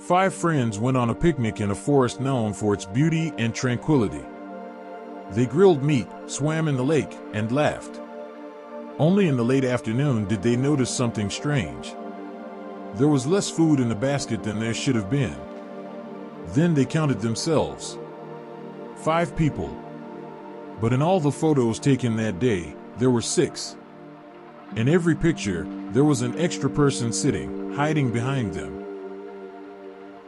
5 friends went on a picnic in a forest known for its beauty and tranquility. They grilled meat, swam in the lake, and laughed. Only in the late afternoon did they notice something strange. There was less food in the basket than there should have been. Then they counted themselves. 5 people. But in all the photos taken that day, there were 6. In every picture, there was an extra person sitting, hiding behind them.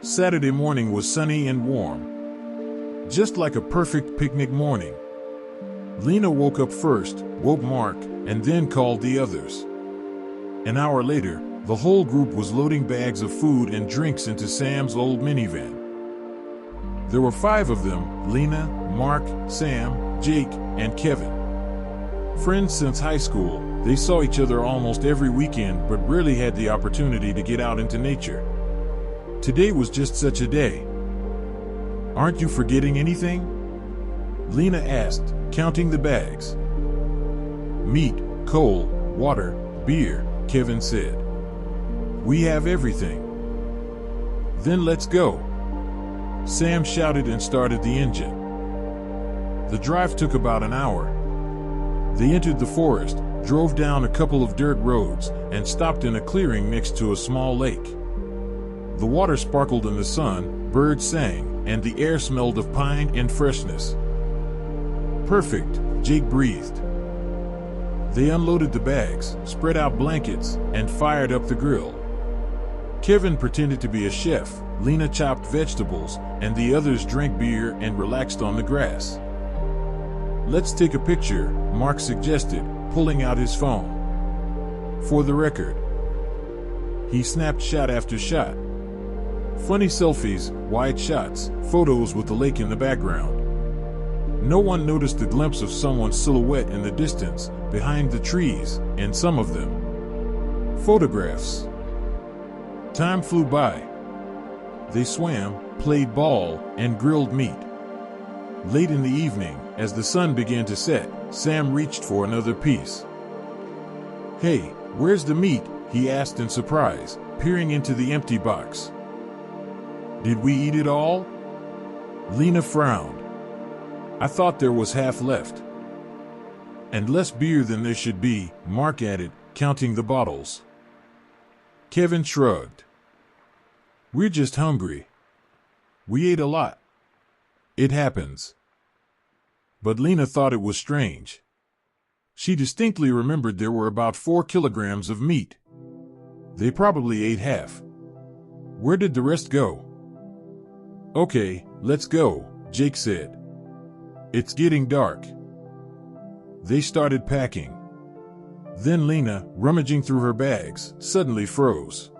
Saturday morning was sunny and warm. Just like a perfect picnic morning. Lena woke up first, woke Mark, and then called the others. An hour later, the whole group was loading bags of food and drinks into Sam's old minivan. There were 5 of them: Lena, Mark, Sam, Jake, and Kevin. Friends since high school, they saw each other almost every weekend but rarely had the opportunity to get out into nature. Today was just such a day. "Aren't you forgetting anything?" Lena asked, counting the bags. "Meat, coal, water, beer," Kevin said. "We have everything." "Then let's go." Sam shouted and started the engine. The drive took about an hour. They entered the forest, drove down a couple of dirt roads, and stopped in a clearing next to a small lake. The water sparkled in the sun, birds sang, and the air smelled of pine and freshness. "Perfect," Jake breathed. They unloaded the bags, spread out blankets, and fired up the grill. Kevin pretended to be a chef, Lena chopped vegetables, and the others drank beer and relaxed on the grass. "Let's take a picture," Mark suggested, pulling out his phone. For the record. He snapped shot after shot. Funny selfies, wide shots, photos with the lake in the background. No one noticed a glimpse of someone's silhouette in the distance, behind the trees, and some of them. Photographs. Time flew by. They swam, played ball, and grilled meat. Late in the evening, as the sun began to set, Sam reached for another piece. "Hey, where's the meat?" he asked in surprise, peering into the empty box. "Did we eat it all?" Lena frowned. "I thought there was half left." "And less beer than there should be," Mark added, counting the bottles. Kevin shrugged. "We're just hungry. We ate a lot. It happens." But Lena thought it was strange. She distinctly remembered there were about 4 kilograms of meat. They probably ate half. Where did the rest go? "Okay, let's go," Jake said. "It's getting dark." They started packing. Then Lena, rummaging through her bags, suddenly froze.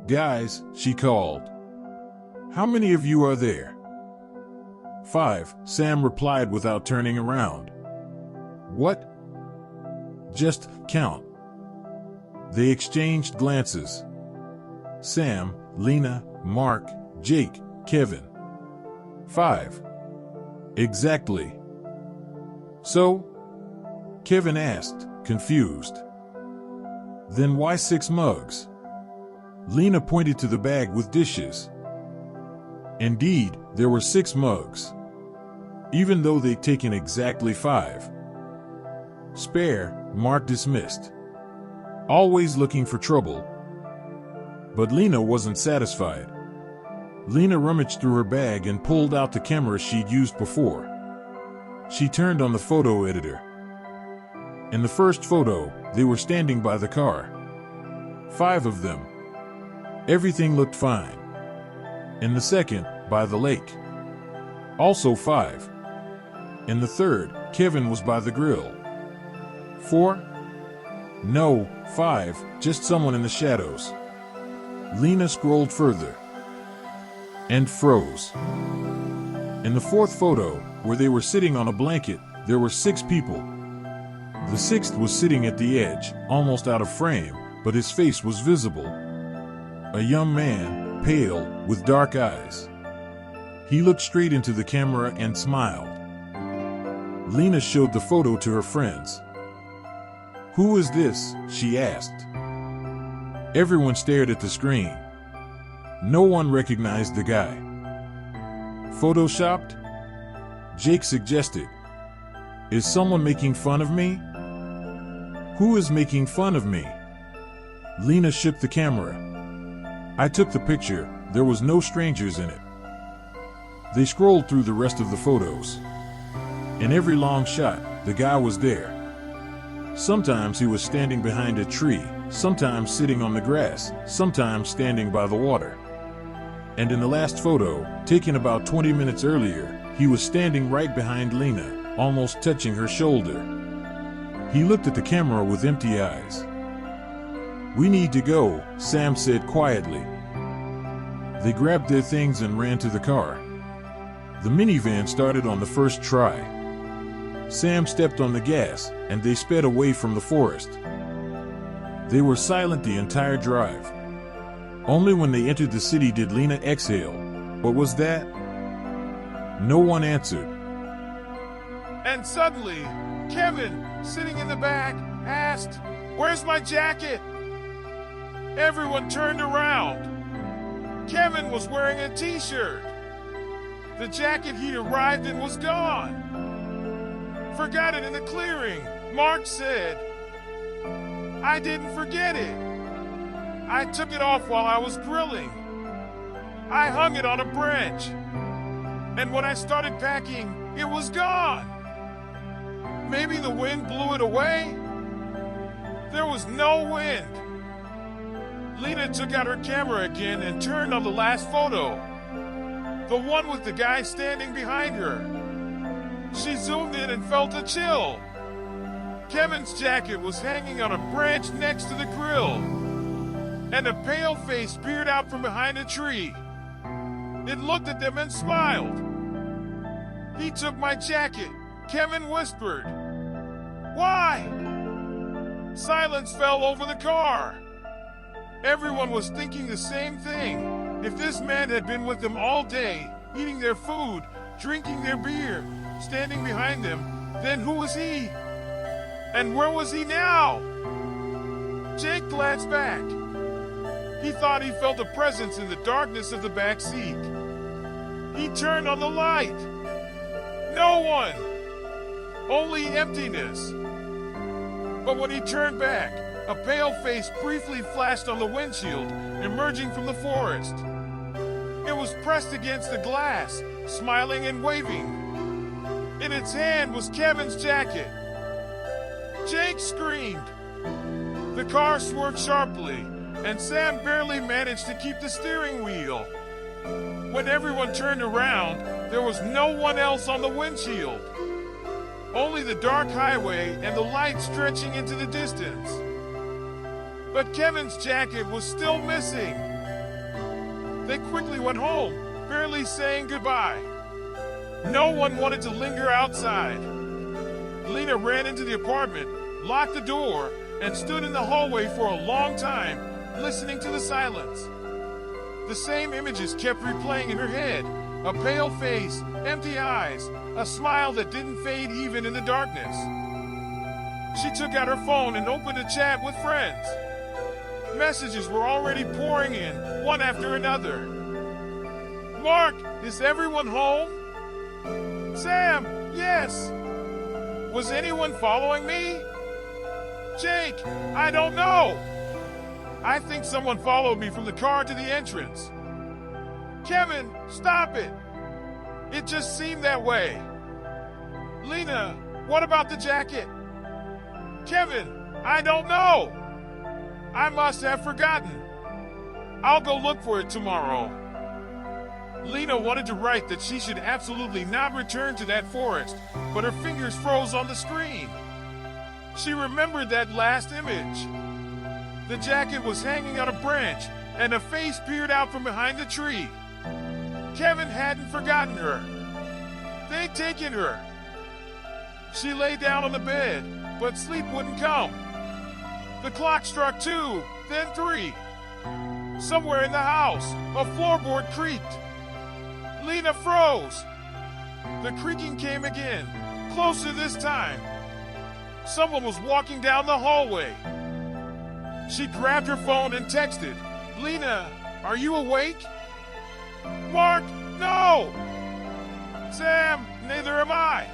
"Guys," she called. "How many of you are there?" 5, Sam replied without turning around. "What?" "Just count." They exchanged glances. Sam, Lena, Mark, Jake, Kevin. 5. "Exactly." "So?" Kevin asked, confused. "Then why 6 mugs?" Lena pointed to the bag with dishes. Indeed, there were 6 mugs. Even though they'd taken exactly 5. "Spare," Mark dismissed. Always looking for trouble. But Lena wasn't satisfied. Lena rummaged through her bag and pulled out the camera she'd used before. She turned on the photo editor. In the first photo, they were standing by the car. 5 of them. Everything looked fine. In the second, by the lake. Also 5. In the third, Kevin was by the grill. 4? No, 5, just someone in the shadows. Lena scrolled further. And froze. In the fourth photo, where they were sitting on a blanket, there were 6 people. The 6th was sitting at the edge, almost out of frame, but his face was visible. A young man, pale, with dark eyes. He looked straight into the camera and smiled. Lena showed the photo to her friends. "Who is this?" she asked. Everyone stared at the screen. No one recognized the guy. Photoshopped? Jake suggested. Is someone making fun of me? Who is making fun of me? Lena shook the camera. I took the picture. There was no strangers in it. They scrolled through the rest of the photos. In every long shot, the guy was there. Sometimes he was standing behind a tree, sometimes sitting on the grass, sometimes standing by the water. And in the last photo, taken about 20 minutes earlier, he was standing right behind Lena, almost touching her shoulder. He looked at the camera with empty eyes. "We need to go," Sam said quietly. They grabbed their things and ran to the car. The minivan started on the first try. Sam stepped on the gas, and they sped away from the forest. They were silent the entire drive. Only when they entered the city did Lena exhale. What was that? No one answered. And suddenly, Kevin, sitting in the back, asked, "Where's my jacket?" Everyone turned around. Kevin was wearing a t-shirt. The jacket he'd arrived in was gone. "Forgot it in the clearing," Mark said. "I didn't forget it. I took it off while I was grilling. I hung it on a branch. And when I started packing, it was gone. Maybe the wind blew it away?" There was no wind. Lena took out her camera again and turned on the last photo. The one with the guy standing behind her. She zoomed in and felt a chill. Kevin's jacket was hanging on a branch next to the grill, and a pale face peered out from behind a tree. It looked at them and smiled. "He took my jacket," Kevin whispered. "Why?" Silence fell over the car. Everyone was thinking the same thing. If this man had been with them all day, eating their food, drinking their beer, standing behind them, then who was he? And where was he now? Jake glanced back. He thought he felt a presence in the darkness of the back seat. He turned on the light. No one. Only emptiness. But when he turned back, a pale face briefly flashed on the windshield, emerging from the forest. It was pressed against the glass, smiling and waving. In its hand was Kevin's jacket. Jake screamed. The car swerved sharply, and Sam barely managed to keep the steering wheel. When everyone turned around, there was no one else on the windshield. Only the dark highway and the light stretching into the distance. But Kevin's jacket was still missing. They quickly went home, barely saying goodbye. No one wanted to linger outside. Lena ran into the apartment, locked the door, and stood in the hallway for a long time, listening to the silence. The same images kept replaying in her head. A pale face, empty eyes, a smile that didn't fade even in the darkness. She took out her phone and opened a chat with friends. Messages were already pouring in, one after another. "Mark, is everyone home?" "Sam, yes." "Was anyone following me?" "Jake, I don't know. I think someone followed me from the car to the entrance." "Kevin, stop it. It just seemed that way." "Lena, what about the jacket?" "Kevin, I don't know. I must have forgotten. I'll go look for it tomorrow." Lena wanted to write that she should absolutely not return to that forest, but her fingers froze on the screen. She remembered that last image. The jacket was hanging on a branch, and a face peered out from behind the tree. Kevin hadn't forgotten her. They'd taken her. She lay down on the bed, but sleep wouldn't come. The clock struck 2, then 3. Somewhere in the house, a floorboard creaked. Lena froze. The creaking came again, closer this time. Someone was walking down the hallway. She grabbed her phone and texted, "Lena, Are you awake? Mark, no! Sam, neither am I.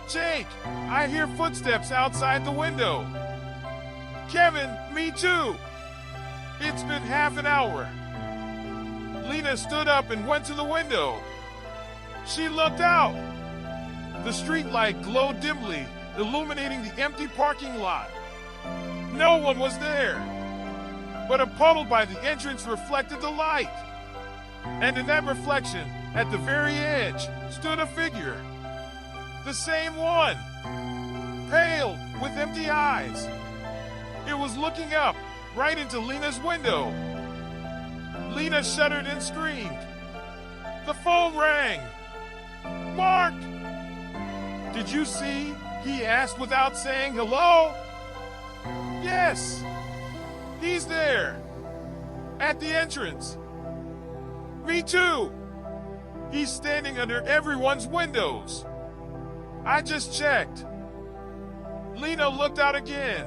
Jake, I hear footsteps outside the window. Kevin, me too. It's been half an hour. Lena stood up and went to the window. She looked out. The streetlight glowed dimly, illuminating the empty parking lot. No one was there, but a puddle by the entrance reflected the light. And in that reflection, at the very edge, stood a figure. The same one, pale, with empty eyes. It was looking up, right into Lena's window. Lena shuddered and screamed. The phone rang. Mark! Did you see? He asked without saying hello. Yes, he's there, at the entrance. Me too. He's standing under everyone's windows. I just checked. Lena looked out again.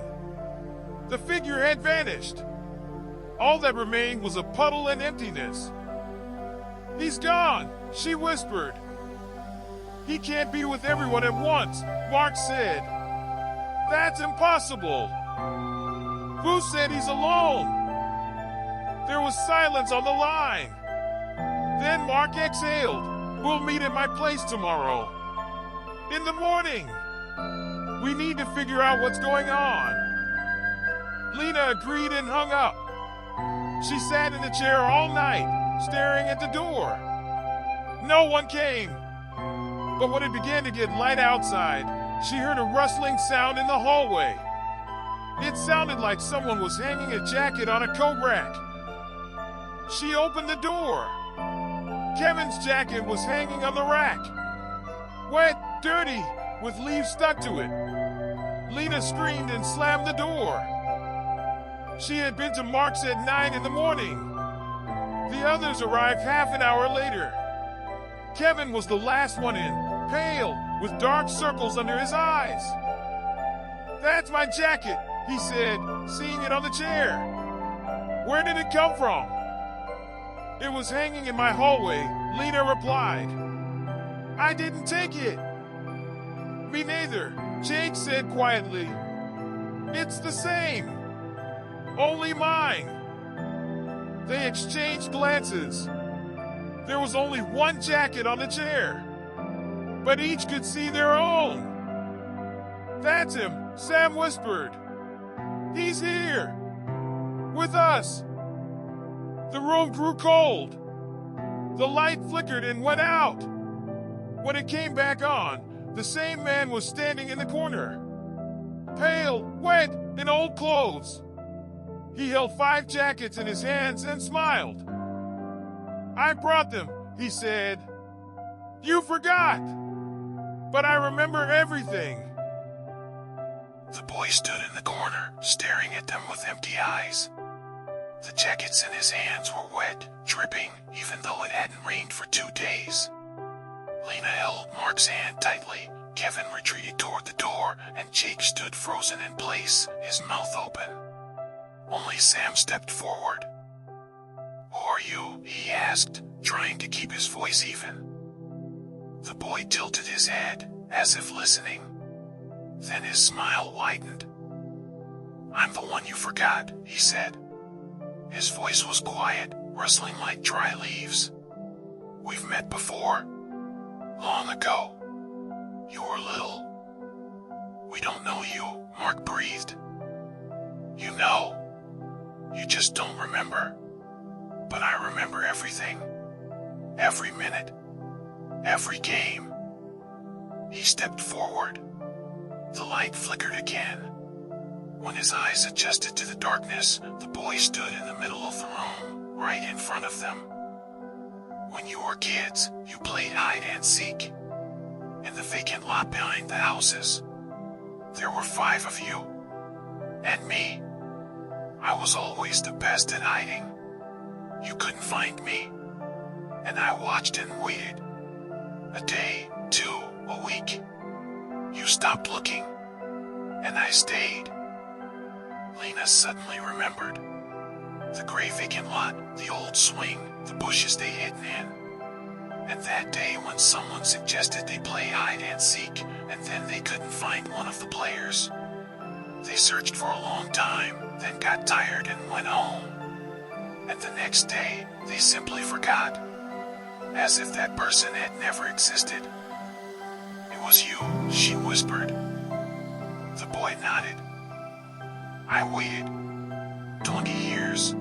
The figure had vanished. All that remained was a puddle and emptiness. He's gone, she whispered. He can't be with everyone at once, Mark said. That's impossible. Who said he's alone? There was silence on the line. Then Mark exhaled. We'll meet at my place tomorrow. In the morning. We need to figure out what's going on. Lena agreed and hung up. She sat in the chair all night, staring at the door. No one came. But when it began to get light outside, she heard a rustling sound in the hallway. It sounded like someone was hanging a jacket on a coat rack. She opened the door. Kevin's jacket was hanging on the rack. Wet, dirty, with leaves stuck to it. Lena screamed and slammed the door. She had been to Mark's at 9 in the morning. The others arrived half an hour later. Kevin was the last one in, pale, with dark circles under his eyes. That's my jacket, he said, seeing it on the chair. Where did it come from? It was hanging in my hallway, Lena replied. I didn't take it. Me neither, Jake said quietly. It's the same. Only mine. They exchanged glances. There was only one jacket on the chair, but each could see their own. That's him, Sam whispered. He's here. With us. The room grew cold. The light flickered and went out. When it came back on, the same man was standing in the corner. Pale, wet, in old clothes. He held 5 jackets in his hands and smiled. I brought them, he said. You forgot. But I remember everything. The boy stood in the corner, staring at them with empty eyes. The jackets in his hands were wet, dripping, even though it hadn't rained for 2 days. Lena held Mark's hand tightly. Kevin retreated toward the door, and Jake stood frozen in place, his mouth open. Only Sam stepped forward. Who are you? He asked, trying to keep his voice even. The boy tilted his head, as if listening. Then his smile widened. I'm the one you forgot, he said. His voice was quiet, rustling like dry leaves. We've met before. Long ago. You were little. We don't know you, Mark breathed. You know. You just don't remember. But I remember everything. Every minute. Every game. He stepped forward. The light flickered again. When his eyes adjusted to the darkness, the boy stood in the middle of the room, right in front of them. When you were kids, you played hide and seek. In the vacant lot behind the houses. There were 5 of you. And me. I was always the best at hiding. You couldn't find me. And I watched and waited. A day, 2, a week. You stopped looking. And I stayed. Lena suddenly remembered. The gray vacant lot, the old swing, the bushes they hidden in. And that day when someone suggested they play hide and seek, and then they couldn't find one of the players. They searched for a long time, then got tired and went home. And the next day, they simply forgot. As if that person had never existed. It was you, she whispered. The boy nodded. I waited. 20 years.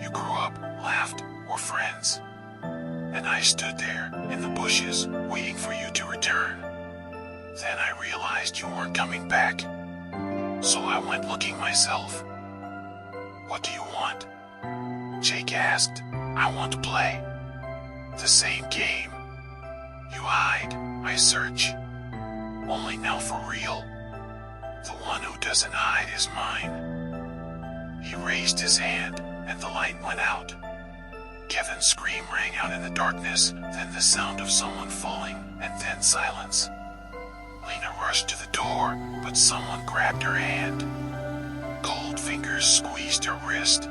You grew up, laughed, were friends. And I stood there, in the bushes, waiting for you to return. Then I realized you weren't coming back. So I went looking myself. What do you want? Jake asked. I want to play. The same game. You hide, I search. Only now for real. The one who doesn't hide is mine. He raised his hand, and the light went out. Kevin's scream rang out in the darkness, then the sound of someone falling, and then silence. Lena rushed to the door, but someone grabbed her hand. Cold fingers squeezed her wrist.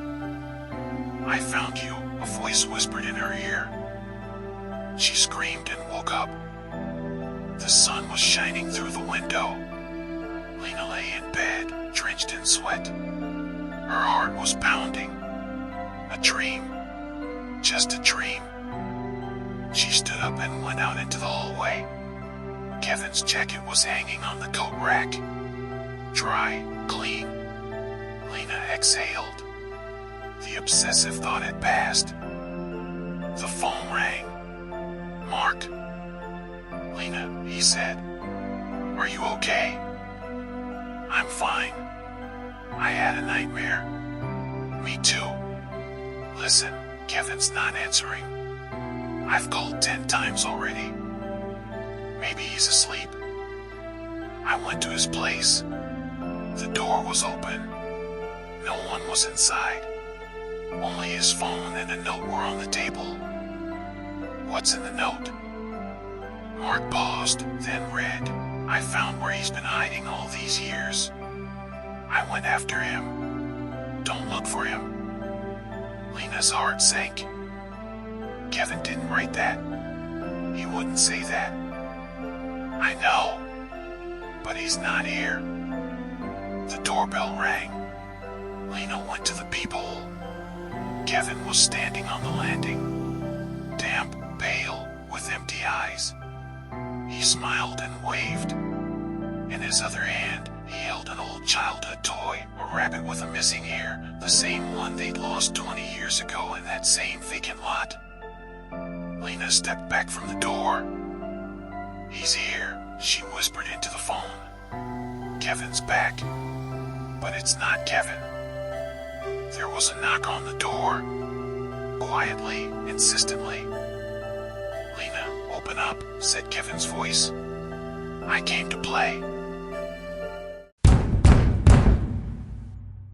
I found you, a voice whispered in her ear. She screamed and woke up. The sun was shining through the window. Lena lay in bed, drenched in sweat. Her heart was pounding. A dream. Just a dream. She stood up and went out into the hallway. Kevin's jacket was hanging on the coat rack. Dry, clean. Lena exhaled. The obsessive thought had passed. The phone rang. Mark. Lena, he said. Are you okay? I'm fine. I had a nightmare. Me too. Listen, Kevin's not answering. I've called 10 times already. Maybe he's asleep. I went to his place. The door was open. No one was inside. Only his phone and a note were on the table. What's in the note? Mark paused, then read. I found where he's been hiding all these years. I went after him. Don't look for him. Lena's heart sank. Kevin didn't write that. He wouldn't say that. I know. But he's not here. The doorbell rang. Lena went to the peephole. Kevin was standing on the landing. Damp, pale, with empty eyes. He smiled and waved. In his other hand, he held an old childhood toy, a rabbit with a missing ear, the same one they'd lost 20 years ago in that same vacant lot. Lena stepped back from the door. He's here, she whispered into the phone. Kevin's back. But it's not Kevin. There was a knock on the door. Quietly, insistently. Lena, open up, said Kevin's voice. I came to play.